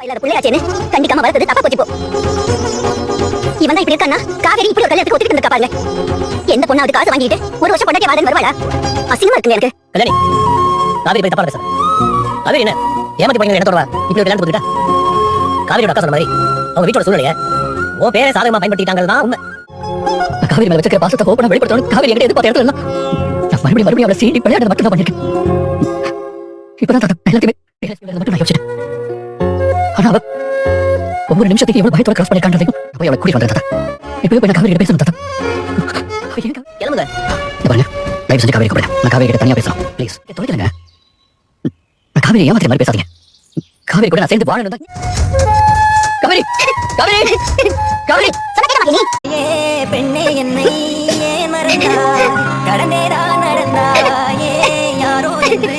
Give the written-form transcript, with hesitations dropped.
இல்லாத புள்ளையாச்சேன்னு கண்டிக்காம வளர்த்தது தப்பா போச்சு போ. இவன் தான் இப்படி இருக்கான்னா காவேரி இப்படி ஒரு கல்யாணத்துக்கு ஒத்துக்கிட்டு இருக்கா பாருங்க. எந்த பொண்ணாவது காசு வாங்கிட்டு ஒரு வருஷம் பொண்டாட்டி வாழன்னு வருவாளா? அசிங்கமா இருக்குங்க எனக்கு. கல்யாணி காவேரி போய் தப்பா பேச. காவேரி என்ன ஏமாத்தி போய் என்ன தொடவா இப்படி ஒரு கல்யாணம் போட்டுட்டா? காவேரியோட அக்கா சொன்ன மாதிரி அவங்க வீட்டோட சூழ்நிலைய உன் பேரை சாதகமா பயன்படுத்திட்டாங்கிறது தான் உண்மை. காவேரி மேல வச்சிருக்கிற பாசத்தை ஓப்பனா வெளிப்படுத்தணும். காவேரி என்கிட்ட எதிர்பார்த்த இடத்துல நான் மறுபடியும் அவளை சீண்டி விளையாடுறது மட்டும் தான் பண்ணிருக்கேன். இப்பதான் எல்லாத்தையுமே மட்டும் நான் யோசிச்சேன். ஆனா அவ ஒவ்வொரு நிமிஷத்துக்கு எவ்வளவு பயத்தோட கிராஸ் பண்ணிருக்கான்றதையும் போய் அவளை கூட்டிட்டு வந்தேன் தாத்தா. இப்பவே போய் நான் காவேரி கிட்ட பேசணும் தாத்தா. கிளம்புங்க. பாருங்க தயவு செஞ்சு காவேரி கூப்பிடுங்க. நான் காவேரி கிட்ட தனியா பேசலாம் ப்ளீஸ். தொலைக்கலங்க. நான் காவேரி ஏமாத்திர மாதிரி பேசாதீங்க. காவேரி கூட நான் சேர்ந்து வாழணும் தான். காவேரி காவேரி காவேரி நீ பெண்ணே என்னை மறந்தா கடந்தேதான் நடந்தா